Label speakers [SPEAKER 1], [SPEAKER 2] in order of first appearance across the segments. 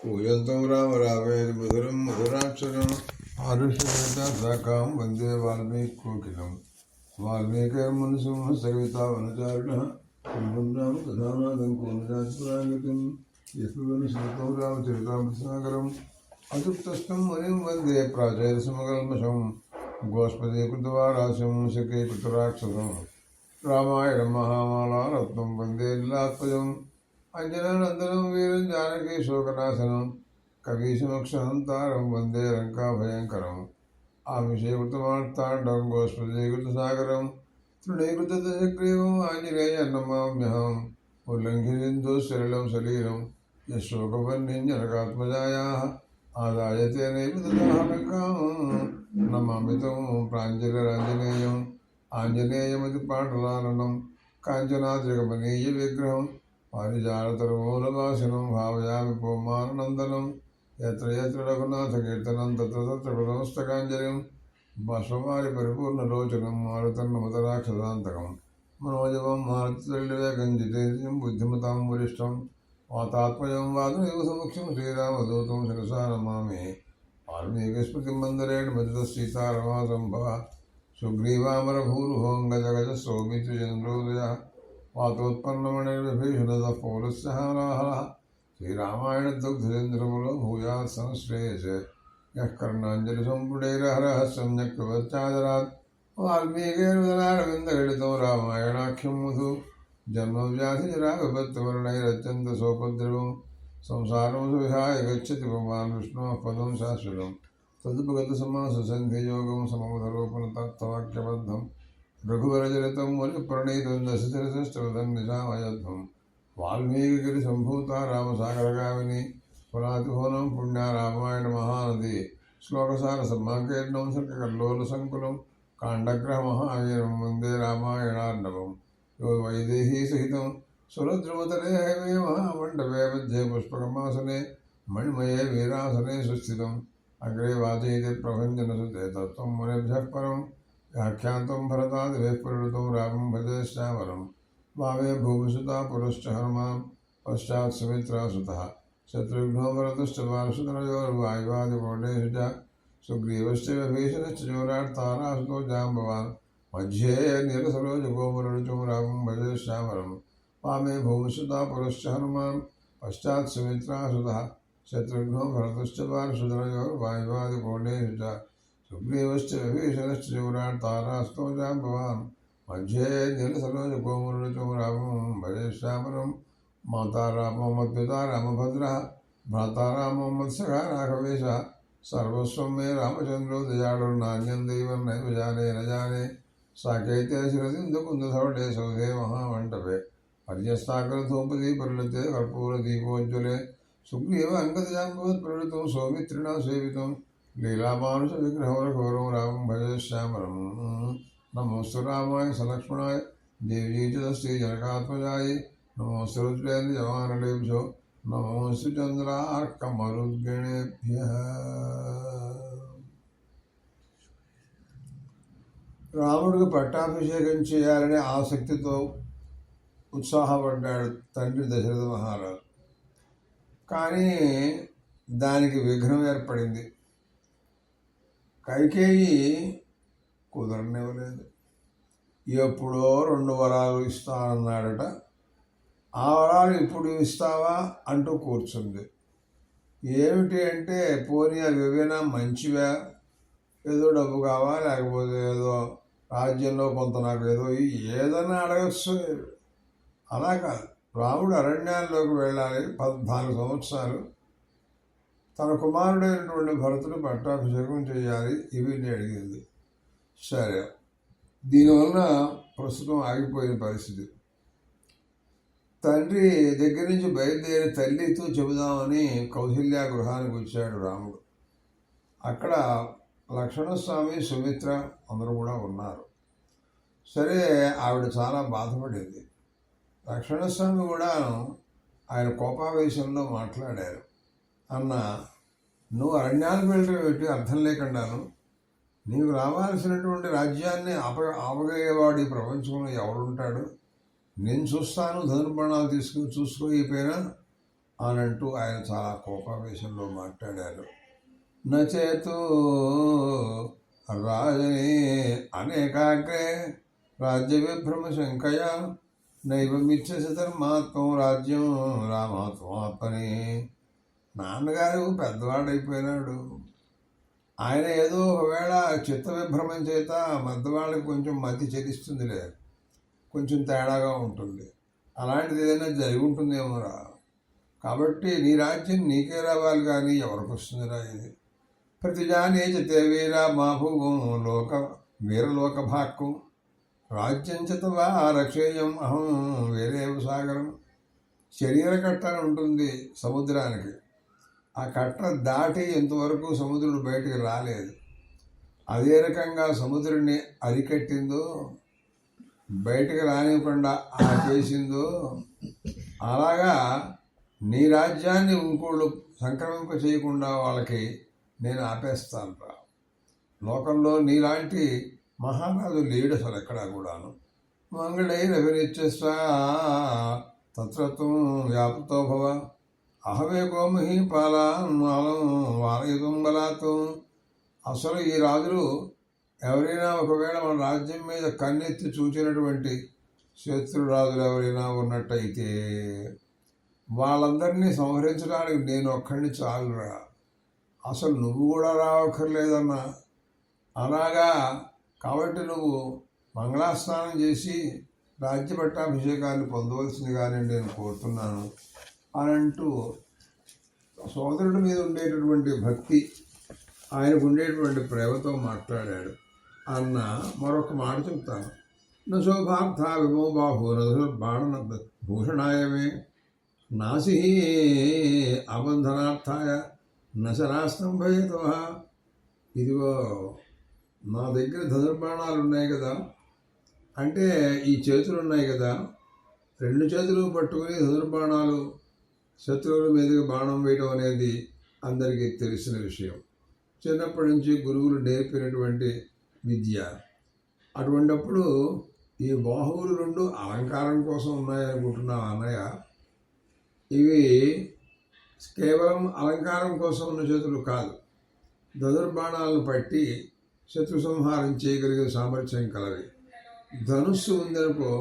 [SPEAKER 1] కూజంతం రామ రామేతి మధురం మధురాక్షరం ఆరుష్యకాం వందే వాల్మీకి కోకిలం వాల్మీకిర్మనుసింహ సవితావనచారిణ రామ కథానాథం కోనరాజపురాంగతం యస్మితం రామచరితామృతసాగరం అదుప్తస్థం మునిం వందే ప్రాచైరసమకల్మషం గోష్పదీకృతవారాశం శకీకృతరాక్షసం రామాయణం మహామాలా రత్నం వందే లీలాత్మజం అంజనానందనం వీరం జానకీ శోకనాశనం కవీశమక్షహంతారం వందే లంకాభయంకరం ఆమిషీకృతమార్తాండం గోష్పదీకృతసాగరం తృణీకృతదశగ్రీవం ఆంజనేయన్నమామ్యహం ఉల్లంఘిసిందో సరళం సలీలం యశోకవర్ణిం జనకాత్మజాయాः ఆదాయతే నైపుతదాహమికామం నమామితం ప్రాంజలిరాంజనేయం ఆంజనేయమతి పాటలాలనం కాంచనాద్రికమనీయ విగ్రహం పారిజాతరమూలవాసినం భావయామి పౌమానందనం ఎత్ర ఎత్ర రఘునాథకీర్తనం తత్ర తత్ర ప్రణమస్తకాంజలిం బాష్పవారి పరిపూర్ణలోచనం మారుతన్నమతరాక్షసాంతకం మనోజవం మారుతల్లివేగం జితేంద్రియం బుద్ధిమతాం వరిష్టం వాతాత్మజం వాదునైవ సముఖ్యం శ్రీరామదూతం శిరసా నమామి వాల్మీకిస్మృతిం మందరేణ మదిత సీతారమాసంభ సుగ్రీవామరభూరుహోంగజగజ సౌమిత్రిచంద్రోదయ వాతోత్పన్నమణిర్విభీషణద పౌలస్య హారాహరः శ్రీరామాయణదుగ్ధేంద్రములో భూయాత్ సంశ్రేయస యః కర్ణాంజలిసంపుటైరహరः సమ్యక్ ప్రవచ్చాదరాత్ వాల్మీకిర్వదనారవిందగళితం రామాయణాఖ్యం మధు జన్మవ్యాధిజరావిపత్తివర్ణైరత్యంత సోపద్రవం సంసారం విహాయ గచ్చతి భగవాన్ విష్ణోః పదం శాశ్వతం తదుపగత సమాస సంధియోగం సమవధరూపణ తత్వాక్యబద్ధం రఘువరచరితం వలిప్రణీతం దశచరితష్టవదం నిజామయధ్వం వాల్మీకిగిరి సంభూత రామసాగరగామిని పురాతిహోనం పుణ్య రామాయణ మహానది శ్లోకసార సమాకీర్ణం సర్గకల్లోల సంకులం కాండగ్రహ మహావీరం వందే రామాయణార్ణవం యో వైదేహీ సహితం సురద్రుమతలే హైమే మహామండపే మధ్యే పుష్పకమాసనే మణిమయే వీరాసనే సుస్థితం అగ్రే వాచయితే ప్రభంజనసుతే తత్వం మునిభ్యః పరం వ్యాఖ్యాతం భరతాదిభిः పరివృతం రామం భజే శ్యామలం వామే భూమిసుతా పురశ్చ హనుమాన్ పశ్చాత్ సుమిత్రాసుతः శత్రుఘ్నో భరతశ్చ పార్శ్వతనయోర్వాయువాదికోటేషు చ సుగ్రీవశ్చ విభీషణశ్చ చోరార్తారాసుతో జాంబవాన్ మధ్యే నీలసరోజగోమరుడుచం రామం భజే శ్యామలం వామే భూమిసుతా పురశ్చ హనుమాన్ పశ్చాత్ సుమిత్రాసుతः శత్రుఘ్నో భరతశ్చ పార్శ్వతనయోర్వాయువాదికోటేషు చ సుగ్రీవశ్చ విభీషణశ్చ చోరార్తారాసుతో జాంబవాన్ మధ్యే నీలసరోజగోమరుడుచం రామం భజే శ్యామలం మాతా రామో మద్పితా రామభద్రः భ్రాతా రామో మత్సఖా రాఘవేశः సర్వస్వం మే రామచంద్రో దయాళుర్నాన్యం దైవం నైవ జానే న జానే సాకేతే శిరసింధుకుందధవడే సౌధే మహామంటపే పర్యస్తాకరధూపదీ పరిణతే కర్పూరదీపోజ్వలే సుగ్రీవ అంగదజాంబవత్ పరిణితం సౌమిత్రిణా సేవితం లీలామానుష విగ్రహవరఘోరం రామం భజే శ్యామలం నమోస్తు రామాయ సలక్ష్మణాయ దేవ్యై చ శ్రీజనకాత్మజాయ నమోస్తు రుద్రేంద్ర జవానలేభ్యో నమోస్తు చంద్రార్కమరుద్గణేభ్యః. రాముడికి పట్టాభిషేకం చేయాలనే ఆసక్తితో ఉత్సాహపడ్డాడు తండ్రి దశరథ మహారాజు. కానీ దానికి విఘ్నం ఏర్పడింది. కైకేయి కుదరనివ్వలేదు. ఎప్పుడో 2 వరాలు ఇస్తానన్నాడట. ఆ వరాలు ఇప్పుడు ఇస్తావా అంటూ కూర్చుంది. ఏమిటి అంటే, పోనీ అవి ఏవైనా మంచివా, ఏదో డబ్బు కావా, లేకపోతే ఏదో రాజ్యంలో కొంత నాకు ఏదైనా అడగచ్చు. అలా కాదు, రాముడు అరణ్యాల్లోకి వెళ్ళాలి. 14 సంవత్సరాలు తన కుమారుడైనటువంటి భరతుడు పట్టాభిషేకం చేయాలి. ఇవి అడిగింది. సరే, దీనివల్ల ప్రస్తుతం ఆగిపోయిన పరిస్థితి. తండ్రి దగ్గర నుంచి బయలుదేరి తల్లితో చెబుదామని కౌశల్య గృహానికి వచ్చాడు రాముడు. అక్కడ లక్ష్మణస్వామి, సుమిత్ర అందరూ కూడా ఉన్నారు. సరే, ఆవిడ చాలా బాధపడింది. లక్ష్మణస్వామి కూడా ఆయన కోపావేశంలో మాట్లాడారు. అన్న, నువ్వు అరణ్యానికి వెళ్ళి అర్థం లేకుండాను నీకు రావాల్సినటువంటి రాజ్యాన్ని ఆపగలిగేవాడు ఈ ప్రపంచంలో ఎవడుంటాడు? నేను చూస్తాను, ధనుర్బాణాలు తీసుకుని చూసుకోకపోయినా అని అంటూ ఆయన చాలా కోపావేశంలో మాట్లాడారు. నచేతు రాజనే అనేకాగ్రే రాజ్య విభ్రమ శంకయ నైవమిచ్చసి ధర్మాత్మం రాజ్యం రామాత్మాత్మని. నాన్నగారు పెద్దవాడైపోయినాడు. ఆయన ఏదో ఒకవేళ చిత్త విభ్రమం చేత మధ్యవాళ్ళకి కొంచెం మతి చెదిస్తుందిలే, కొంచెం తేడాగా ఉంటుంది. అలాంటిది ఏదైనా జరిగి ఉంటుందేమోరా. కాబట్టి నీ రాజ్యం నీకే రావాలి కానీ ఎవరికి వస్తుందిరా ఇది. ప్రతిజానే చతే వీర మాభూవం లోక వీరలోక భాక్కు రాజ్యం చతవా రక్షేయం అహం వేరేవ సాగరం. శరీర కట్టని ఉంటుంది సముద్రానికి. ఆ కట్ట దాటి ఇంతవరకు సముద్రుడు బయటికి రాలేదు. అదే రకంగా సముద్రుడిని అరికట్టిందో, బయటకు రానివ్వకుండా ఆపేసిందో, అలాగా నీ రాజ్యాన్ని ఇంకోళ్ళు సంక్రమింప చేయకుండా వాళ్ళకి నేను ఆపేస్తాను రా. లోకంలో నీలాంటి మహారాజు లేడు అసలు ఎక్కడా కూడాను. మంగళైరవినిత్యస్వ తత్రత్వం వ్యాపృతో భవ అహవేకో మహీపాలం వాలయుతం బలాత్వం. అసలు ఈ రాజులు ఎవరైనా ఒకవేళ మన రాజ్యం మీద కన్నెత్తి చూచినటువంటి శత్రురాజులు ఎవరైనా ఉన్నట్టయితే వాళ్ళందరినీ సంహరించడానికి నేను ఒక్కడిని చాలురా, అసలు నువ్వు కూడా రావక్కర్లేదన్నా. అలాగా కాబట్టి నువ్వు మంగళాస్నానం చేసి రాజ్య పట్టాభిషేకాన్ని పొందవలసిందిగా నేను కోరుతున్నాను అని అంటూ సోదరుడి మీద ఉండేటటువంటి భక్తి, ఆయనకు ఉండేటువంటి ప్రేమతో మాట్లాడాడు. అన్న మరొక మాట చెప్తాను. నశోభార్థ విమో బాహు బాణ భూషణాయమే నాసి అబంధనార్థాయ నశరాస్తం భయతో. ఇదిగో నా దగ్గర ధనుర్బాణాలు ఉన్నాయి కదా, అంటే ఈ చేతులు ఉన్నాయి కదా, రెండు చేతులు పట్టుకుని ధనుర్బాణాలు శత్రువుల మీదకి బాణం వేయడం అనేది అందరికీ తెలిసిన విషయం. చిన్నప్పటి నుంచి గురువులు నేర్పినటువంటి విద్య. అటువంటిప్పుడు ఈ బాహువులు రెండు అలంకారం కోసం ఉన్నాయనుకుంటున్నావు అన్నయ్య. ఇవి కేవలం అలంకారం కోసం ఉన్న చేతులు కాదు. ధనుర్బాణాలను పట్టి శత్రు సంహారం చేయగలిగే సామర్థ్యం కలవి. ధనుస్సు ఉందనుకో,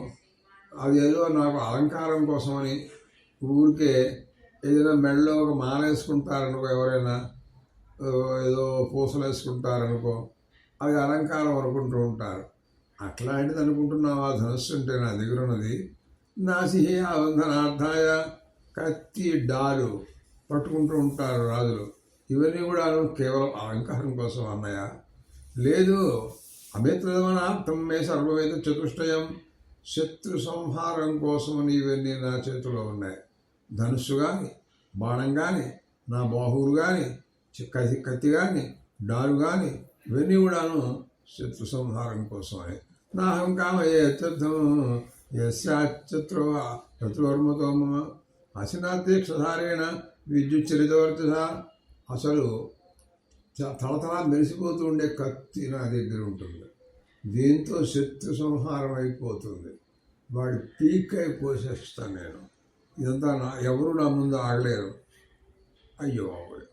[SPEAKER 1] అది ఏదో నాకు అలంకారం కోసమని ఊరికే ఏదైనా మెడలో ఒక మాల వేసుకుంటారనుకో, ఎవరైనా ఏదో పూసలు వేసుకుంటారనుకో, అది అలంకారం అనుకుంటూ ఉంటారు. అట్లాంటిది అనుకుంటున్నావా ధనుస్సు అంటే నా దగ్గర ఉన్నది? నాసిహే అబంధనార్థాయ, కత్తి డాలు పట్టుకుంటూ ఉంటారు రాజులు. ఇవన్నీ కూడా కేవలం అలంకారం కోసం అన్నయ్య. లేదు, అమిత్రమనార్థం మే సర్వవేద చతుష్టయం, శత్రు సంహారం కోసం ఇవన్నీ నా చేతిలో ఉన్నాయి. ధనుస్సు కానీ, బాణం కానీ, నా బాహువులు కానీ, కత్తి కానీ, డాలు కానీ, ఇవన్నీ కూడాను శత్రు సంహారం కోసమే. నాహం కామయేత్యర్థం యస్యాచత్రో శత్రువర్మతో మమ అసినాధ్యక్షధారేణ విద్యుచ్చరితవర్తిత. అసలు తలతలా మెరిసిపోతూ ఉండే కత్తి నా దగ్గర ఉంటుంది. దీంతో శత్రు సంహారం అయిపోతుంది. వాడి పీకై పోషిస్తాను నేను. ఇదంతా ఎవరు నా ముందు ఆగలేరు. అయ్యో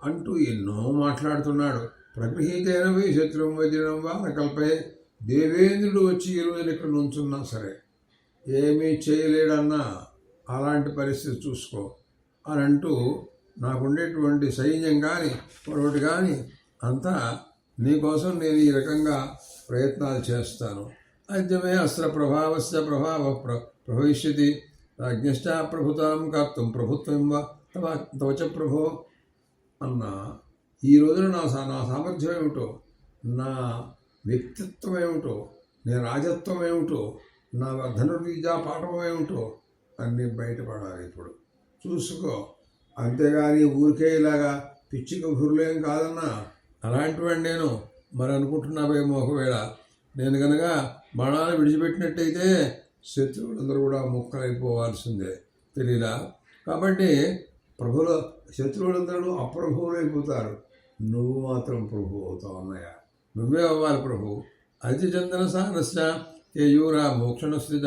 [SPEAKER 1] అంటూ ఎన్నో మాట్లాడుతున్నాడు. ప్రగృహీతైన వై శత్రువు వజ్రం వా నకల్పే. దేవేంద్రుడు వచ్చి ఈరోజు ఇక్కడ నుంచున్నా సరే ఏమీ చేయలేడన్నా అలాంటి పరిస్థితి చూసుకో అని అంటూ, నాకుండేటువంటి సైన్యం కానీ మరొకటి కానీ అంతా నీకోసం నేను ఈ రకంగా ప్రయత్నాలు చేస్తాను. అద్యమే అస్త్ర ప్రభావస్య ప్రభవిష్యతి రాజ్ఞశ్చ ప్రభుతాం కర్తం ప్రభుత్వం వా తవచ ప్రభో అన్న. ఈ రోజున నా సామర్థ్యం ఏమిటో, నా వ్యక్తిత్వం ఏమిటో, నా రాజత్వం ఏమిటో, నా ధనుర్విద్యా పాఠం ఏమిటో అన్నీ బయటపడాలి. ఇప్పుడు చూసుకో. అంతేగాని ఊరికే ఇలాగా పిచ్చి కబుర్లేం కాదన్నా. అలాంటివాడిని నేను. మరి అనుకుంటున్నావేమో ఒకవేళ నేను కనుక బాణాలు విడిచిపెట్టినట్టయితే శత్రువులందరూ కూడా ముక్కలైపోవాల్సిందే, తెలియదా? కాబట్టి శత్రువులందరూ అప్రభువులు అయిపోతారు. నువ్వు మాత్రం ప్రభు అవుతావు అన్నయ్య. నువ్వే అవ్వాలి ప్రభు. అతిచందన సానస్య కేయూరా మోక్షణస్థిత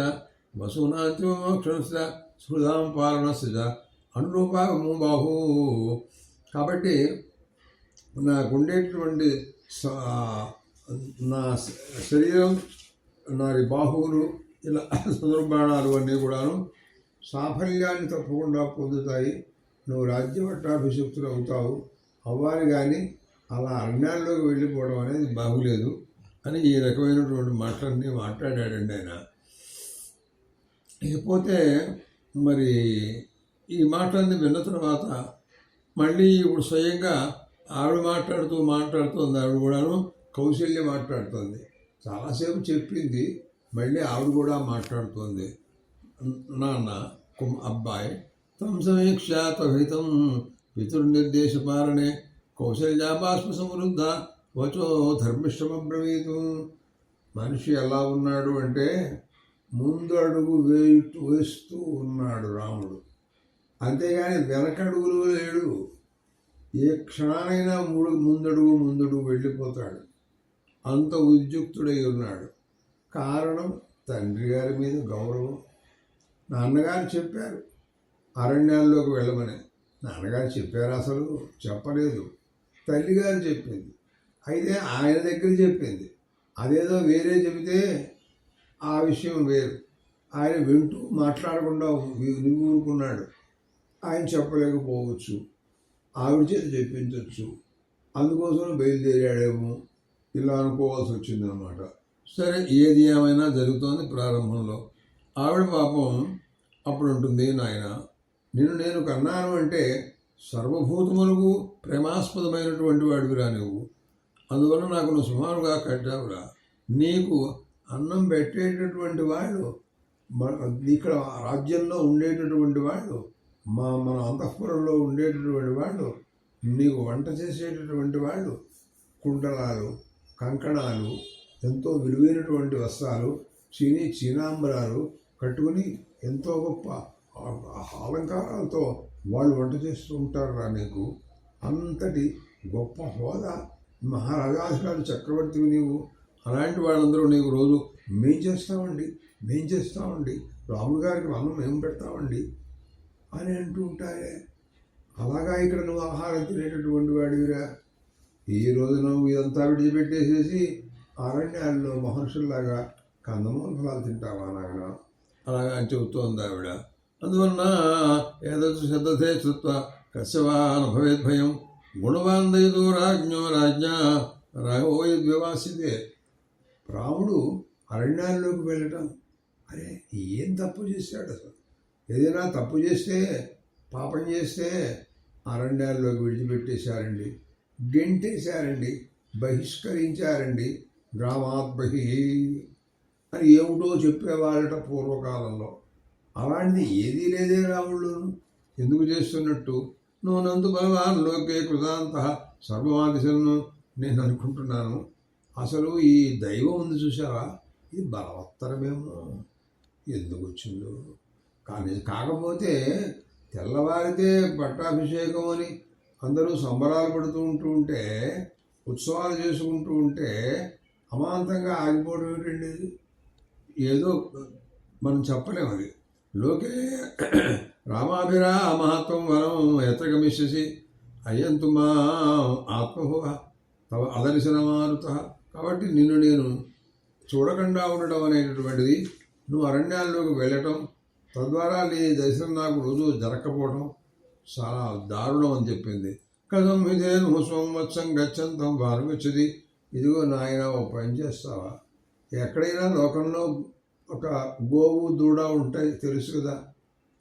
[SPEAKER 1] వసూనాంతిమ మోక్షణస్థిత స్మృతాం పాలనస్థిత అనురూపము బాహు. కాబట్టి నాకుండేటువంటి నా శరీరం, నా బాహువులు, ఇలా ధనుర్బాణాలు అన్నీ కూడాను సాఫల్యాన్ని తప్పకుండా పొందుతాయి. నువ్వు రాజ్యపట్టాభిషిక్తులు అవుతావు, అవ్వాలి. కానీ అలా అరణ్యాల్లోకి వెళ్ళిపోవడం అనేది బాగులేదు అని ఈ రకమైనటువంటి మాటలన్నీ మాట్లాడాడండి ఆయన. ఇకపోతే మరి ఈ మాటలన్నీ విన్న తర్వాత మళ్ళీ ఇప్పుడు స్వయంగా ఆవిడ మాట్లాడుతుంది. ఆవిడ కూడాను కౌశల్య మాట్లాడుతుంది. చాలాసేపు చెప్పింది, మళ్ళీ ఆవిడ కూడా మాట్లాడుతుంది. నాన్న అబ్బాయి తం సమీక్షాతహితం పితృనిర్దేశపాలనే కౌశల్యాబాష్ప సమృద్ధ వచో ధర్మిష్టమబ్రవీతు. మనిషి ఎలా ఉన్నాడు అంటే ముందు అడుగు వేస్తూ ఉన్నాడు రాముడు, అంతేగాని వెనకడుగులు లేడు. ఏ క్షణానైనా ముందడుగు వెళ్ళిపోతాడు. అంత ఉద్యుక్తుడై ఉన్నాడు. కారణం తండ్రి గారి మీద గౌరవం. నాన్నగారు చెప్పారు అరణ్యాల్లోకి వెళ్ళమని. నాన్నగారు చెప్పారు? అసలు చెప్పలేదు. తల్లిగారు చెప్పింది. అయితే ఆయన దగ్గర చెప్పింది. అదేదో వేరే చెబితే ఆ విషయం వేరు. ఆయన వింటూ మాట్లాడకుండా ఊరుకున్నాడు. ఆయన చెప్పలేకపోవచ్చు, ఆవిడ చేత చెప్పించవచ్చు. అందుకోసం బయలుదేరాడేమో, ఇలా అనుకోవాల్సి వచ్చిందనమాట. సరే, ఏది ఏమైనా జరుగుతోంది. ప్రారంభంలో ఆవిడ పాపం అప్పుడు ఉంటుంది, నాయన నిన్ను నేను కన్నాను అంటే సర్వభూతములకు ప్రేమాస్పదమైనటువంటి వాడివిరా నువ్వు. అందువల్ల నాకు నువ్వు సుమారుగా కట్టావురా. నీకు అన్నం పెట్టేటటువంటి వాళ్ళు, ఇక్కడ రాజ్యంలో ఉండేటటువంటి వాళ్ళు, మన అంతఃపురంలో ఉండేటటువంటి వాళ్ళు, నీకు వంట చేసేటటువంటి వాళ్ళు కుండలాలు, కంకణాలు, ఎంతో విలువైనటువంటి వస్త్రాలు, చీనాంబరాలు కట్టుకుని ఎంతో గొప్ప అలంకారాలతో వాళ్ళు వంట చేస్తూ ఉంటారురా నీకు. అంతటి గొప్ప హోదా, మహారాజాధికారులు, చక్రవర్తివి నీవు. అలాంటి వాళ్ళందరూ నీకు రోజు మేం చేస్తామండి, రాముడు గారికి అన్నం మేము పెడతామండి అని అంటూ ఉంటారే. అలాగా ఇక్కడ నువ్వు ఆహారం తినేటటువంటి వాడివిరా. ఈ రోజు నువ్వు ఇదంతా విడిచిపెట్టేసేసి అరణ్యాల్లో మహర్షుల్లాగా కందమూల ఫలాలు తింటావా నాయన? అలాగా అని చెబుతోంది ఆవిడ. అందువలన ఏదైతే శ్రద్ధతే శ్రుత్వ కశ్యవా అనుభవేద్భయం గుణవాందయుతో రాజ్ఞా రాఘవోయద్వివాసితే. రాముడు అరణ్యాల్లోకి వెళ్ళటం, అరే ఏం తప్పు చేశాడు అసలు? ఏదైనా తప్పు చేస్తే, పాపం చేస్తే అరణ్యాల్లోకి విడిచిపెట్టేశారండి, గెంటేశారండి, బహిష్కరించారండి. గ్రామాత్ బహి అని ఏమిటో చెప్పేవాళ్ళట పూర్వకాలంలో. అలాంటిది ఏదీ లేదే రాముడులోను. ఎందుకు చేస్తున్నట్టు? నూనందు బలవాన్ లోకే కృతాంత సర్వమాదిశను నేను అనుకుంటున్నాను. అసలు ఈ దైవం ఉంది చూసావా, ఇది బలవత్తరమేమో, ఎందుకు వచ్చిందో. కానీ కాకపోతే తెల్లవారితే పట్టాభిషేకం అని అందరూ సంబరాలు పడుతూ ఉంటే, ఉత్సవాలు చేసుకుంటూ ఉంటే అమాంతంగా ఆగిపోవడం ఏంటండి? ఏదో మనం చెప్పలేము. అది లోకే రామాభిరామహత్వం వరం ఎత్ర గమిష్యసి అయ్యంతు మా ఆత్మభవ తవ అదర్శనమారుత. కాబట్టి నిన్ను నేను చూడకుండా ఉండడం అనేటటువంటిది, నువ్వు అరణ్యాల్లోకి వెళ్ళటం, తద్వారా నీ దర్శనం నాకు రోజు జరగకపోవడం చాలా దారుణం అని చెప్పింది. కథం విధేను సంవత్సరం గచ్చంతం భారమిచ్చది. ఇదిగో నాయన, ఒక పని చేస్తావా? ఎక్కడైనా లోకంలో ఒక గోవు దూడ ఉంటాయి, తెలుసు కదా.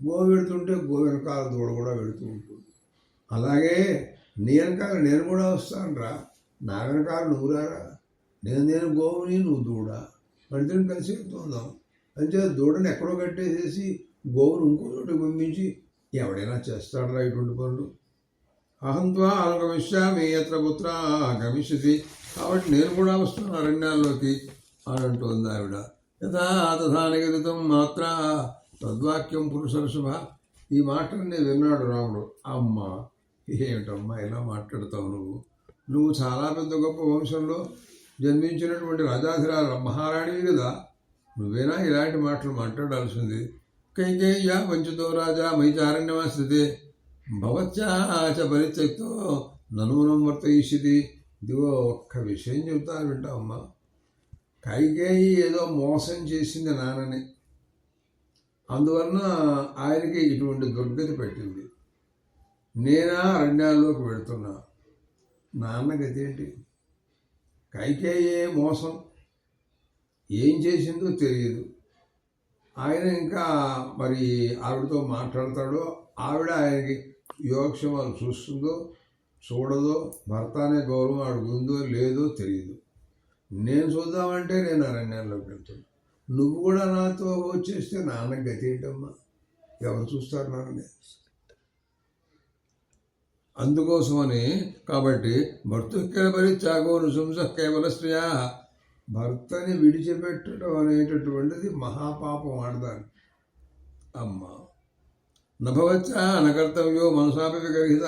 [SPEAKER 1] గోవు వెళుతుంటే గో వెనకాల దూడ కూడా వెళుతూ ఉంటుంది. అలాగే నీ వెనకాల నేను కూడా వస్తాను రా, నా వెనకాల నువ్వు రారా. నేను గోవుని, నువ్వు దూడ, మనిద్దరిని కలిసి వెళ్తుందాం. అంటే దూడని ఎక్కడో కట్టేసేసి గోవును ఇంకో చోటుకి పంపించి ఎవడైనా చేస్తాడరా ఇటువంటి పనులు? అహంత్వా అనుగమిష్యామి యత్ర పుత్ర గమిష్యతి. కాబట్టి నేను కూడా వస్తాను అరణ్యాల్లోకి అని అంటుంది ఆవిడ. యథా తథా నిగదితం మాత్ర తద్వాక్యం పురుషర్షభ. ఈ మాటని విన్నాడు రాముడు. అమ్మ, ఏమిటమ్మా ఇలా మాట్లాడతావు నువ్వు చాలా పెద్ద గొప్ప వంశంలో జన్మించినటువంటి రాజాధిరాజు మహారాణివి కదా, నువ్వేనా ఇలాంటి మాటలు మాట్లాడాల్సింది? కైకేయ్యా పంచుతో రాజా మైచారణ్యమాశ్రితే భవత్యాచ పరిత్యక్తో ననూనం వర్తయిష్యతి. ఇదిగో ఒక్క విషయం చెబుతాను వింటావమ్మా. కైకేయి ఏదో మోసం చేసింది నాన్నని, అందువలన ఆయనకి ఇటువంటి దుర్గతి పెట్టింది. నేనా అరణ్యాల్లోకి వెళుతున్నా. నాన్న గతి ఏంటి? కైకేయే మోసం, ఏం చేసిందో తెలియదు. ఆయన ఇంకా మరి ఆవిడతో మాట్లాడతాడో, ఆవిడ ఆయనకి యోగక్షేమాలు చూస్తుందో చూడదో, భర్త అనే గౌరవం అడుగుందో లేదో తెలియదు. నేను చూద్దామంటే నేను అరణ్యాల్లోకి వెళ్తాను. నువ్వు కూడా నాతో వచ్చేస్తే నాన్న గతి ఏంటమ్మా? ఎవరు చూస్తారు నాన్నని? అందుకోసమని కాబట్టి భర్తృక్కేల పరిత్యాగో నృశంస కేవల స్త్రీయా, భర్తని విడిచిపెట్టడం అనేటటువంటిది మహాపాపం ఆడదాన్ని. అమ్మా నభవచ్చా అనకర్తవ్యో మనసాపి విగర్హిత,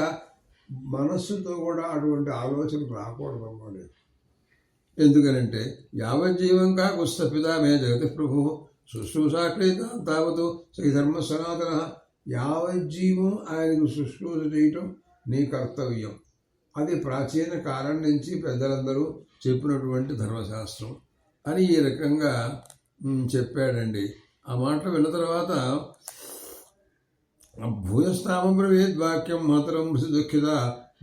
[SPEAKER 1] మనస్సుతో కూడా అటువంటి ఆలోచన రాకూడదు అన్నమాట. ఎందుకనంటే యావజ్జీవం కాకుస్తపిత మే జగతి ప్రభు శుశ్రూషాక్రీత తావతు శ్రీ ధర్మ సనాతన. యావజ్జీవం ఆయనకు శుశ్రూష చేయటం నీ కర్తవ్యం. అది ప్రాచీన కాలం నుంచి పెద్దలందరూ చెప్పినటువంటి ధర్మశాస్త్రం అని ఈ రకంగా చెప్పాడండి. ఆ మాటలు విన్న తర్వాత భూయస్థామం బ్రవీద్వాక్యం మాతరం మృతి దుఃఖిత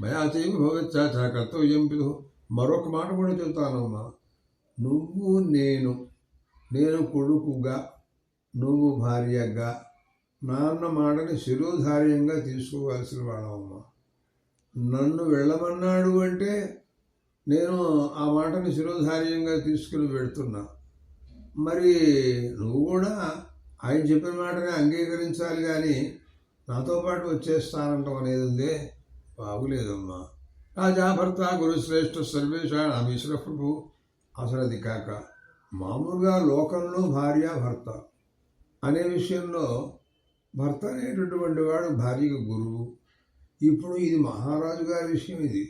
[SPEAKER 1] మయా చైవ భవచ్చా కర్తవ్యం పిదు. మరొక మాట కూడా చెబుతానమ్మా. నువ్వు నేను కొడుకుగా, నువ్వు భార్యగా నాన్న మాటని శిరోధార్యంగా తీసుకోవాల్సిన వాళ్ళమ్మా. నన్ను వెళ్ళమన్నాడు అంటే నేను ఆ మాటని శిరోధార్యంగా తీసుకుని వెళుతున్నా. మరి నువ్వు కూడా ఆయన చెప్పిన మాటని అంగీకరించాలి, కానీ నాతో పాటు వచ్చేస్తానంటాం అనేది ఉందే, బాగులేదమ్మా. రాజా భర్త గురుశ్రేష్ఠ సర్వేషాం ఈశ్వర ప్రభు. అసలు అది కాక మామూలుగా లోకంలో భార్య భర్త అనే విషయంలో భర్త అనేటటువంటి వాడు భార్యకు గురువు. ఇప్పుడు ఇది మహారాజు గారి విషయం. ఇది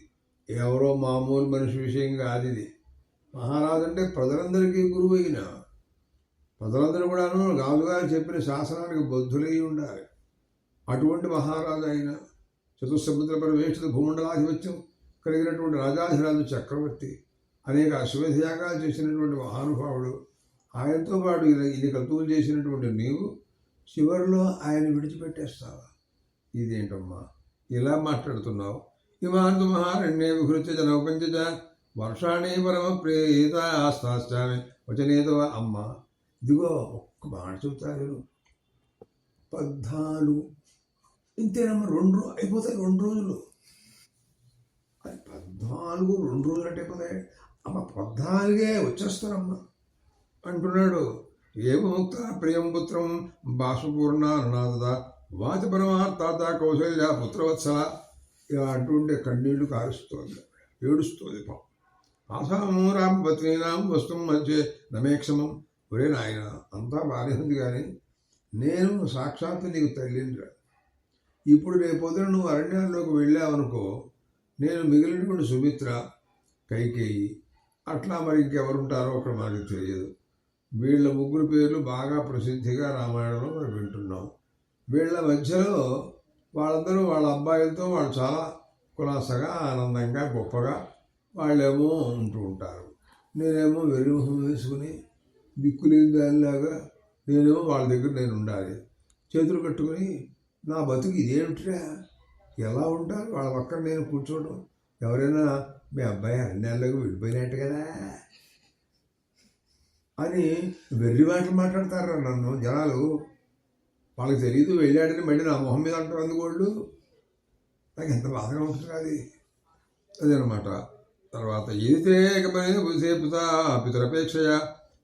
[SPEAKER 1] ఎవరో మామూలు మనిషి విషయం కాదు. ఇది మహారాజు అంటే ప్రజలందరికీ గురువు అయిన, ప్రజలందరూ కూడాను రాజుగారు చెప్పిన శాసనానికి బద్ధులై ఉండాలి. అటువంటి మహారాజు అయిన చతుస్సముద్ర పరివేష్టిత భూమండలాధిపత్యం కలిగినటువంటి రాజాధిరాజు చక్రవర్తి, అనేక అశ్వమేధయాగాలు చేసినటువంటి మహానుభావుడు, ఆయనతో పాటు ఇది కల్తువులు చేసినటువంటి నీవు చివరిలో ఆయన విడిచిపెట్టేస్తావా? ఇదేంటమ్మా ఇలా మాట్లాడుతున్నావు? ఇమాంతు మహారణ్యే విహృత్య జనౌపంచ వర్షాణి పరమ ప్రేత ఆస్థాస్యామి వచనేతో. అమ్మ ఇదిగో ఒక్క మాట చెబుతారు, 14 ఇంతేనమ్మా. 2 అయిపోతాయి, 2 రోజులు. 14 2 రోజులు అంటే అయిపోతాయి అమ్మ. 14 వచ్చేస్తారమ్మా అంటున్నాడు. ఏముక్త ప్రియం పుత్రం బాష్పూర్ణ అనునాద వాచ పరమార్థాత కౌశల్య పుత్రవత్సల. ఇలా అంటుండే కన్నీళ్లు కారుస్తోంది, ఏడుస్తోంది పాపం. ఆసాము రామపత్నీనాం వస్తు మధ్య నమేక్షమం. ఒరే నాయన, అంతా బాగానే ఉంది, కానీ నేను సాక్షాత్తు నీకు తల్లిని. ఇప్పుడు రేపొద్దున నువ్వు అరణ్యాల్లోకి వెళ్ళావనుకో, నేను మిగిలినటువంటి సుమిత్ర, కైకేయి, అట్లా మరి ఇంకెవరుంటారో అక్కడ మనకు తెలియదు. వీళ్ళ ముగ్గురు పేర్లు బాగా ప్రసిద్ధిగా రామాయణంలో మనం వింటున్నాం. వీళ్ళ మధ్యలో వాళ్ళందరూ వాళ్ళ అబ్బాయిలతో వాళ్ళు చాలా కులాసగా ఆనందంగా గొప్పగా వాళ్ళేమో ఉంటూ ఉంటారు. నేనేమో వెర్రిమొహం వేసుకుని దిక్కులేని దానిలాగా నేనేమో వాళ్ళ దగ్గర నేను ఉండాలి, చేతులు కట్టుకుని నా బతుకు ఇదేమిట్రా, ఎలా ఉంటారు వాళ్ళ పక్కన నేను కూర్చోవడం. ఎవరైనా మీ అబ్బాయి అరణ్యాల్లోకి వెళ్ళిపోయినట్టు కదా అని వెర్రి మాటలు మాట్లాడతారా నన్ను జనాలు. వాళ్ళకి తెలియదు వెళ్ళాడని మళ్ళీ నా మొహం మీద అంటారు అందుకోళ్ళు. నాకు ఎంత బాధగా ఉంటుంది అది. అదనమాట. తర్వాత ఏదైతే ఏకమైన బుద్ధేపుత పితరపేక్షయ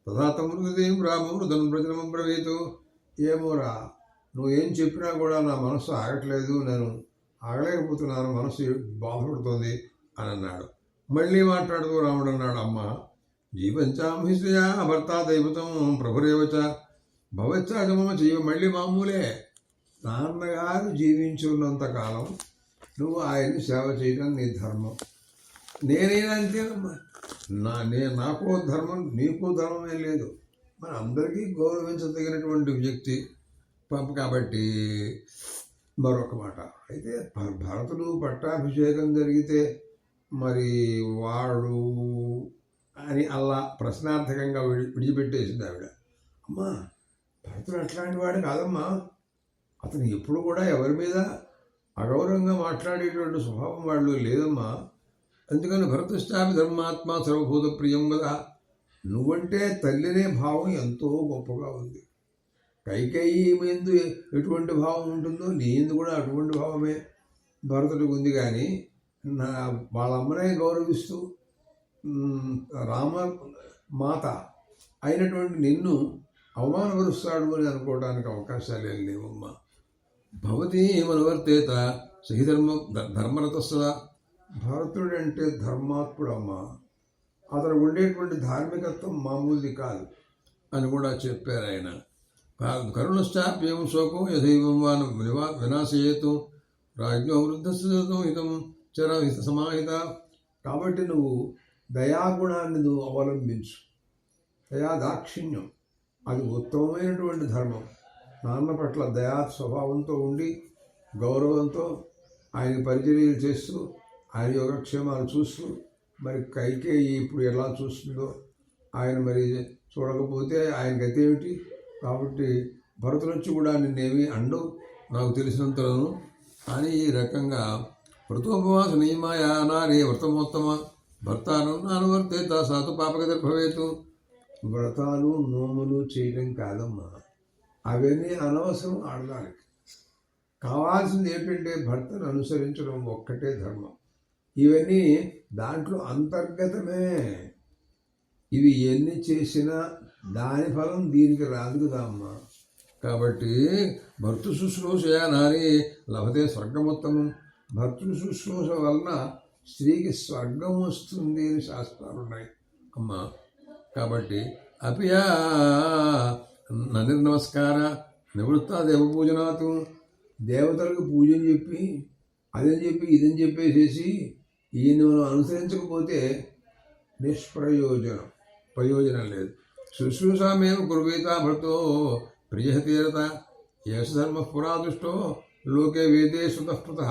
[SPEAKER 1] తదాతమృతేం రామృతం ప్రజనం బ్రవీతు. ఏమోరా, నువ్వేం చెప్పినా కూడా నా మనసు ఆగట్లేదు, నేను ఆగలేకపోతున్నాను, మనసు బాధపడుతోంది అని అన్నాడు. మళ్ళీ మాట్లాడుతూ రాముడు అన్నాడు, అమ్మ జీవంచాంహిశ్రయా భర్త దైవతం ప్రభురేవచ భవచ్చాగమ జీవ. మళ్ళీ మామూలే, నాన్నగారు జీవించున్నంతకాలం నువ్వు ఆయన్ని సేవ చేయడం నీ ధర్మం. నేనైనా అంతేనమ్మా. నాకో ధర్మం, నీకో ధర్మమే లేదు. మన అందరికీ గౌరవించదగినటువంటి వ్యక్తి. కాబట్టి మరొక మాట అయితే భరతుడు పట్టాభిషేకం జరిగితే మరి వాడు అని అలా ప్రశ్నార్థకంగా విడిచిపెట్టేసింది ఆవిడ. అమ్మా, భరతుడు అట్లాంటి వాడు కాదమ్మా, అతను ఎప్పుడు కూడా ఎవరి మీద అగౌరవంగా మాట్లాడేటువంటి స్వభావం వాళ్ళు లేదమ్మా. అందుకని భరతుష్టాపి ధర్మాత్మ సర్వభూత ప్రియం కదా, నువ్వంటే తల్లినే భావం ఎంతో గొప్పగా ఉంది. కైకేయి ఎందు ఎటువంటి భావం ఉంటుందో నీ ఎందు కూడా అటువంటి భావమే భరతుడికి ఉంది. కానీ వాళ్ళ అమ్మనే గౌరవిస్తూ రామ మాత అయినటువంటి నిన్ను అవమానపరుస్తాడు అని అనుకోవడానికి అవకాశాలు ఏం లేవమ్మా. భవతి మనవర్తేత ధర్మరతస్సదా, భరతుడు అంటే ధర్మాత్ముడమ్మా, అతను ఉండేటువంటి ధార్మికత్వం మామూలుది కాదు అని కూడా చెప్పారు ఆయన. కరుణశ్చాప్యం శోకం యథైవం వా వినాశయేతు రాజ్ఞో వృద్ధస్థం హితం చర సమాహిత. కాబట్టి నువ్వు దయాగుణాన్ని నువ్వు అవలంబించు. దయాదాక్షిణ్యం అది ఉత్తమమైనటువంటి ధర్మం. నాన్న పట్ల దయా స్వభావంతో ఉండి గౌరవంతో ఆయన పరిచర్యలు చేస్తూ ఆయన యోగక్షేమాలు చూస్తూ మరి కైకేయి ఇప్పుడు ఎలా చూస్తుందో ఆయన మరి చూడకపోతే ఆయన గతి ఏమిటి. కాబట్టి భరతుల నుంచి కూడా నిన్నేమి అండు నాకు తెలిసినంతలను అని ఈ రకంగా వ్రతోపవాస నియమాయ నారే వ్రతమోత్తమ భర్తానం అనువర్తేత సాతు పాపగతిర్భవేతు. వ్రతాలు నోములు చేయడం కాదమ్మా, అవన్నీ అనవసరం. ఆడదానికి కావాల్సింది ఏంటంటే భర్తను అనుసరించడం ఒక్కటే ధర్మం. ఇవన్నీ దాంట్లో అంతర్గతమే. ఇవి ఎన్ని చేసినా దాని ఫలం దీనికి రాదు కదా అమ్మా. కాబట్టి భర్తృ శుశ్రూషయా నారీ లభతే స్వర్గమోత్తమం. భర్తృ శుశ్రూష వలన స్త్రీకి స్వర్గం వస్తుంది అని శాస్త్రాలు ఉన్నాయి అమ్మా. కాబట్టి అపియా నిర్నమస్కార నివృత్త దేవపూజనాతు, దేవతలకు పూజని చెప్పి అదని చెప్పి ఇదని చెప్పేసేసి ఈయన అనుసరించకపోతే ప్రయోజనం లేదు. శుశ్రూషామేవ కుర్వీత భర్తో ప్రియహతీరత యశధర్మ పురాదుష్టో లోకే వేదే శృతస్పృత.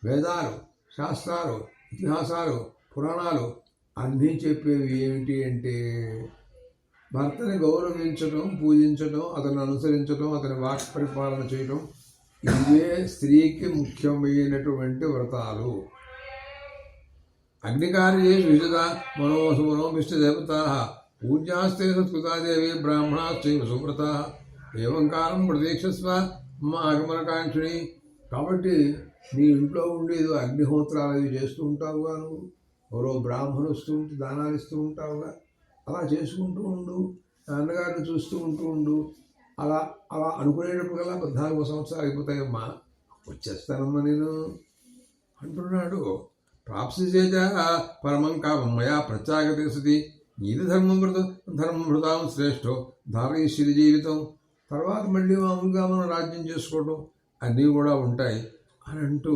[SPEAKER 1] వేదాలు, శాస్త్రాలు, ఇతిహాసాలు, పురాణాలు అన్నీ చెప్పేవి ఏమిటి అంటే భర్తని గౌరవించడం, పూజించడం, అతను అనుసరించడం, అతని వాక్ పరిపాలన చేయడం, ఇవే స్త్రీకి ముఖ్యమైనటువంటి వ్రతాలు. అగ్నికార్యేషు విశద మనోభిష్ట దేవతా పూజ్యాస్తే సంస్కృతాదేవి బ్రాహ్మణాశ్చైవ సువ్రత ఏవం కాలం ప్రతీక్షస్వ మా ఆగమనకాంక్షిణి. కాబట్టి నీ ఇంట్లో ఉండేదో అగ్నిహోత్రాలు అవి చేస్తూ ఉంటావుగా, నువ్వు ఎవరో బ్రాహ్మణులు వస్తూ ఉంటే దానాలు ఇస్తూ ఉంటావుగా, అలా చేసుకుంటూ ఉండు. నాన్నగారిని చూస్తూ ఉండు. అలా అలా అనుకునేటప్పుడల్లా 14 సంవత్సరాలు అయిపోతాయమ్మా, వచ్చేస్తానమ్మా నేను అంటున్నాడు. ప్రాప్సిచేజ పరమం కామం మయా ప్రత్యాగతే సతి ఇది ధర్మం భృతాం శ్రేష్టో ధారయిష్యది జీవితం. తర్వాత మళ్ళీ మామూలుగా మనం రాజ్యం చేసుకోవడం అన్నీ కూడా ఉంటాయి అని అంటూ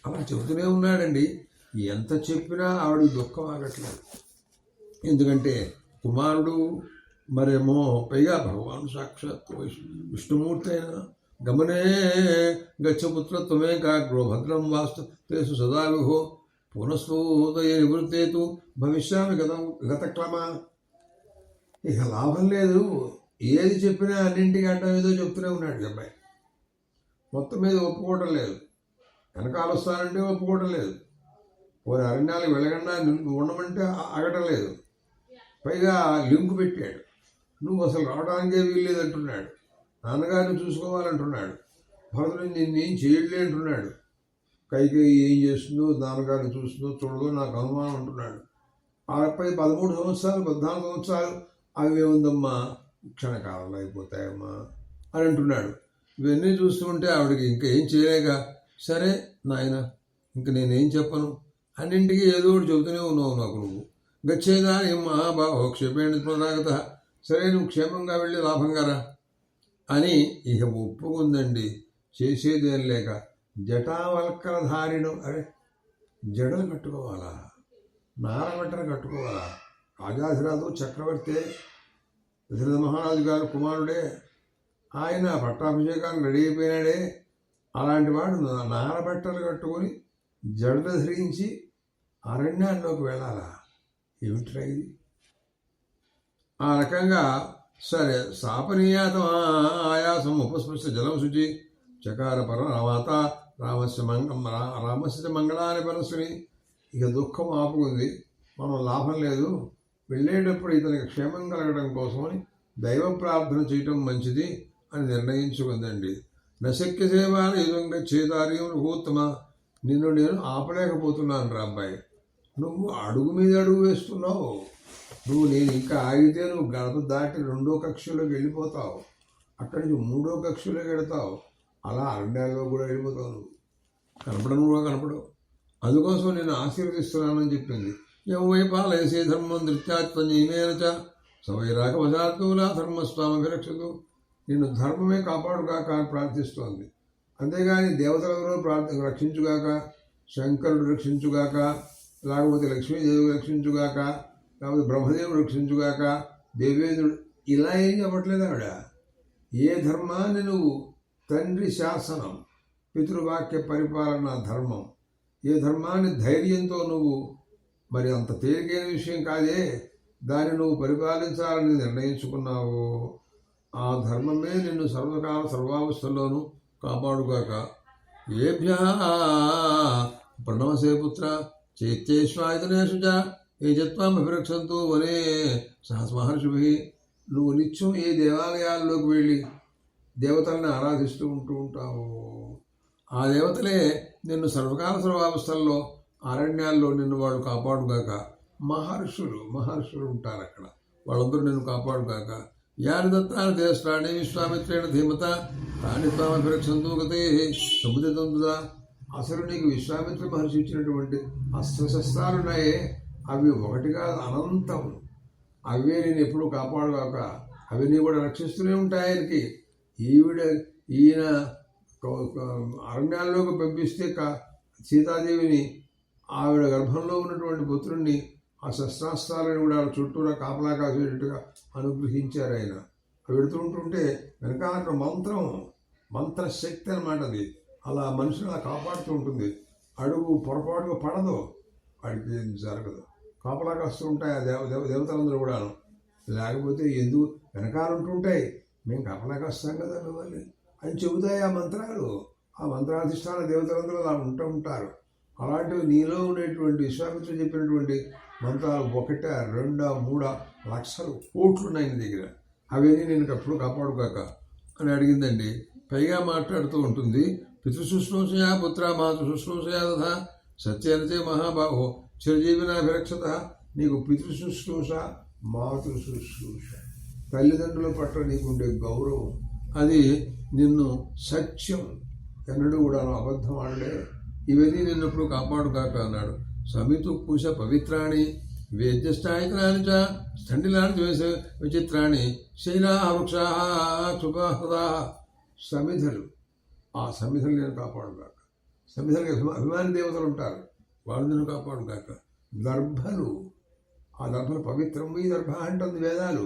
[SPEAKER 1] అలా చెబుతూనే ఉన్నాడండి. ఎంత చెప్పినా ఆవిడ దుఃఖం ఆగట్లేదు. ఎందుకంటే కుమారుడు మరేమో పైగా భగవాన్ సాక్షాత్ విష్ణుమూర్తి అయిన గమనే గచ్చపుత్రత్వమే కాగ్రో భద్రం వాస్తు తేసు సదావిహో పునఃస్ఫూదయ నివృత్తేతు భవిష్యామి గతక్రమ. ఇక లాభం లేదు, ఏది చెప్పినా అన్నింటికి అడ్డం ఏదో చెప్తూనే ఉన్నాడు అబ్బాయి. మొత్తం మీద ఒప్పుకోవడం లేదు, వెనకాల వస్తానంటే ఒప్పుకోవడం లేదు, పోనీ అరణ్యాలకు వెళ్ళకుండా ఉండమంటే ఆగటం లేదు. పైగా లింకు పెట్టాడు, నువ్వు అసలు రావడానికే వీల్లేదంటున్నాడు. నాన్నగారిని చూసుకోవాలంటున్నాడు. భరతుడు నిన్నేం చేయలే అంటున్నాడు. కైకేయి ఏం చేస్తుందో, నాన్నగారిని చూస్తుందో చూడదో నాకు అనుమానం అంటున్నాడు. ఆపై 13 సంవత్సరాలు 14 సంవత్సరాలు అవి ఏముందమ్మా క్షణకాలంలో అయిపోతాయమ్మా అని అంటున్నాడు. ఇవన్నీ చూస్తూ ఉంటే ఆవిడకి ఇంకా ఏం చేయలేక, సరే నాయన ఇంక నేనేం చెప్పను, అన్నింటికీ ఏదో ఒకటి చెబుతూనే ఉన్నావు నాకు నువ్వు. గచ్చేదా ఏం మహాబాహో క్షేమేణ పునరాగత, సరే నువ్వు క్షేమంగా వెళ్ళి లాభంగా రా అని ఇక ఒప్పుకుందండి. చేసేదేం లేక జటావల్కలధారిణం. అరే జడలు కట్టుకోవాలా, నారబట్టలు కట్టుకోవాలా? రాజాధిరాజు చక్రవర్తే, దశరథ మహారాజు గారు కుమారుడే, ఆయన పట్టాభిషేకానికి రెడీ అయిపోయినాడే, అలాంటి వాడు నారబట్టలు కట్టుకొని జడ ధరించి అరణ్యాల్లోకి వెళ్ళాలా? ఏమిట్రా ఇది? ఆ రకంగా సరే శాపనీయాతం ఆయాసం ఉపస్పృష్ట జలం శుచి చకార పర రామాత రామస్య మంగళాన్ని పరస్సుని. ఇక దుఃఖం ఆపుకుంది, మనం లాభం లేదు, వెళ్ళేటప్పుడు ఇతనికి క్షేమం కలగడం కోసమని దైవ ప్రార్థన చేయటం మంచిది అని నిర్ణయించుకుందండి. నశక్య సేవాల యుధంగా చేతార్యం రఘుత్తమ, నిన్ను నేను ఆపలేకపోతున్నాను రా అబ్బాయి, నువ్వు అడుగు మీద అడుగు వేస్తున్నావు. నేను ఇంకా ఆగితే నువ్వు గడప దాటి 2వ కక్షలోకి వెళ్ళిపోతావు, అక్కడి నుంచి 3వ కక్షలోకి వెళతావు, అలా అరణ్యాల్లో కూడా వెళ్ళిపోతావు. నువ్వు కనపడవు. అందుకోసం నేను ఆశీర్వదిస్తున్నానని చెప్పింది. యవై పాలయసే ధర్మం దృత్యాత్మజీమేనచ సవైరాగవశాత్తులా ధర్మస్వామిరక్షతు. నిన్ను ధర్మమే కాపాడుగాక అని ప్రార్థిస్తోంది. అంతేగాని దేవతలందరూ రక్షించుగాక, శంకరుడు రక్షించుగాక, లేకపోతే లక్ష్మీదేవి రక్షించుగాక, లేకపోతే బ్రహ్మదేవుడు రక్షించుగాక, దేవేంద్రుడు, ఇలా ఏం చెప్పట్లేదు ఆవిడ. ఏ ధర్మాన్ని నువ్వు తండ్రి శాసనం, పితృవాక్య పరిపాలన ధర్మం, ఏ ధర్మాన్ని ధైర్యంతో నువ్వు, మరి అంత తేలికైన విషయం కాదే, దాన్ని నువ్వు పరిపాలించాలని నిర్ణయించుకున్నావు, ఆ ధర్మమే నిన్ను సర్వకాల సర్వావస్థల్లోనూ కాపాడుగాక. ఏభ్య ప్రణవసే పుత్ర చైత్యేశ్వాయుధనేషు చ ఏ జత్వాం అభిరక్షంతు వనే సహస్ మహర్షిభి. నువ్వు నిత్యం ఏ దేవాలయాల్లోకి వెళ్ళి దేవతల్ని ఆరాధిస్తూ ఉంటావు, ఆ దేవతలే నిన్ను సర్వకాల సర్వావస్థల్లో అరణ్యాల్లో నిన్ను వాడు కాపాడుగాక. మహర్షులు ఉంటారు అక్కడ, వాళ్ళందరూ నిన్ను కాపాడుగాక. యాని దత్తాన్ని దేశాన్ని విశ్వామిత్రేణ ధీమత తాని త్వామభిరక్షంతు గతే సముదితంతుదా. అసలు నీకు విశ్వామిత్ర మహర్షి ఇచ్చినటువంటి అస్త్రశస్త్రాలున్నాయే, అవి ఒకటి కాదు, అనంతం. అవే నేను ఎప్పుడూ కాపాడుగాక, అవి నీ కూడా రక్షిస్తూనే ఉంటాయి ఆయనకి. ఈయన అరణ్యాల్లోకి పంపిస్తే సీతాదేవిని, ఆవిడ గర్భంలో ఉన్నటువంటి పుత్రుణ్ణి ఆ శస్త్రాస్త్రాలను కూడా చుట్టూరా కాపలా కాసేటట్టుగా అనుగ్రహించారు ఆయన. పెడుతూ ఉంటుంటే వెనకాల మంత్రశక్తి అనమాట అది, అలా మనుషులు అలా కాపాడుతూ ఉంటుంది. అడుగు పొరపాటుగా పడదు, వాడికి ఏం జరగదు, కాపలా కాస్తూ ఉంటాయి ఆ దేవతలందరూ కూడాను. లేకపోతే ఎందుకు వెనకాల ఉంటుంటాయి, మేము కాపలా కాస్తాం కదా మిమ్మల్ని అని చెబుతాయి ఆ మంత్రాలు. ఆ మంత్రాధిష్టాన దేవతలందరూ అలా ఉంటారు. అలాంటివి నీలో ఉండేటువంటి విశ్వామిత్రుడు చెప్పినటువంటి మంత్రాలు 1, 2, 3 లక్షలు కోట్లు ఉన్నాయి నీ దగ్గర, అవన్నీ నేను ఎప్పుడు కాపాడుగాక అని అడిగిందండి. పైగా మాట్లాడుతూ ఉంటుంది, పితృశుశ్రూషయా పుత్ర మాతృశుశ్రూషయా తథా సత్యనచే మహాబాహో చిరజీవినాభిరక్షత. నీకు పితృశుశ్రూష, మాతృశుశ్రూష, తల్లిదండ్రుల పట్ల నీకుండే గౌరవం, అది నిన్ను సత్యం, ఎన్నడూ కూడా అబద్ధం ఆడలే, ఇవన్నీ నిన్నప్పుడు కాపాడుగాక అన్నాడు. సమితు కుశ పవిత్రాణి వేద్యస్థాయితనాన్ని చ స్థండిలాని విచిత్రాన్ని శైలా వృక్షా క్షుపాహృదా. సమిధలు, ఆ సమిధలు నేను కాపాడుగాక. సమిధలకి అభిమాని దేవతలు ఉంటారు, వాళ్ళు నేను కాపాడుగాక. దర్భలు, ఆ దర్భలు పవిత్రం, ఈ దర్భ అంటుంది వేదాలు,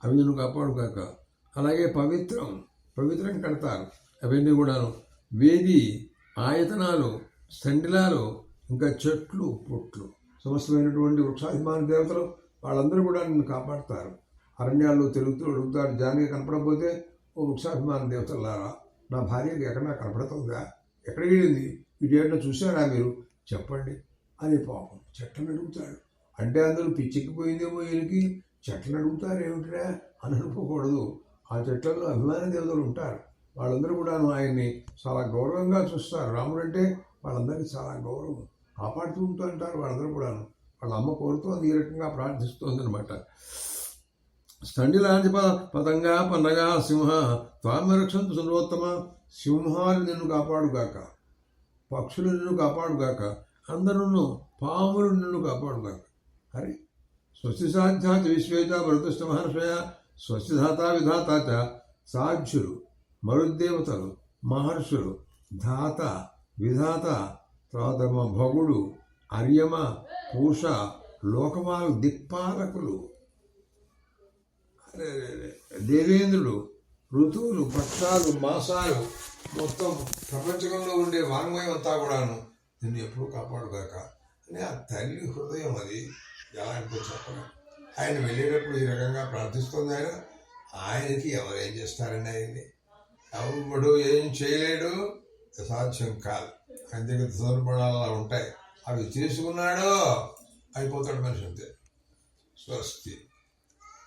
[SPEAKER 1] అవి నేను కాపాడుగాక. అలాగే పవిత్రం కడతారు, అవన్నీ కూడాను. వేది, ఆయతనాలు, స్థండిలాలు, ఇంకా చెట్లు పుట్లు, సమస్తమైనటువంటి వృక్షాభిమాన దేవతలు, వాళ్ళందరూ కూడా నిన్ను కాపాడుతారు. అరణ్యాల్లో తిరుగుతూ అడుగుతారు, జానకి కనపడకపోతే, ఓ వృక్షాభిమాన దేవతలారా, నా భార్యకి ఎక్కడన్నా కనపడుతుందా, ఎక్కడికి వెళ్ళింది, వీటేటో చూశారా మీరు చెప్పండి అని పాపం చెట్లను అడుగుతాడు. అంటే అందరూ పిచ్చెక్కిపోయిందేమో ఈయనకి, చెట్లను అడుగుతారు ఏమిటిరా అని అనుకోకూడదు. ఆ చెట్లలో అభిమాన దేవతలు ఉంటారు, వాళ్ళందరూ కూడాను ఆయన్ని చాలా గౌరవంగా చూస్తారు. రాముడు అంటే వాళ్ళందరికీ చాలా గౌరవం, కాపాడుతూ ఉంటూ అంటారు వాళ్ళందరూ కూడాను. వాళ్ళ అమ్మ కోరుతోంది, ఈ రకంగా ప్రార్థిస్తోంది అనమాట. స్థండిలాంటి పతంగా పన్నగా సింహ త్వామరక్షంతు సునోత్తమ. సింహాలు నిన్ను కాపాడుగాక, పక్షులు నిన్ను కాపాడుగాక, అందరూ పాములు నిన్ను కాపాడుగాక. హరి స్వస్తి సాధ్యాచ విశ్వేత మరుతుష్ట మహర్షయ స్వస్తిధాత విధాత చ. సాధ్యులు, మరుద్దేవతలు, మహర్షులు, ధాత, విధాత, తర్వాత భగుడు, అర్యమ, పూష, లోకమాలు, దిక్పాలకులు, దేవేంద్రుడు, ఋతువులు, పక్షాలు, మాసాలు, మొత్తం ప్రపంచంలో ఉండే వాంగ్మయం అంతా కూడాను నిన్ను ఎప్పుడూ కాపాడుగాక అని ఆ తల్లి హృదయం అది ఎలాంటిదో చెప్పను. ఆయన వెళ్ళేటప్పుడు ఈ రకంగా ప్రార్థిస్తుంది. ఆయనకి ఎవరేం చేస్తారండి? ఆయన్ని ఎవడు ఏం చేయలేడు, అసాధ్యం కాదు. ఆయన దగ్గర సందర్భాలు అలా ఉంటాయి. అవి తీసుకున్నాడో అయిపోతాడు మనిషి అంతే. స్వస్తి.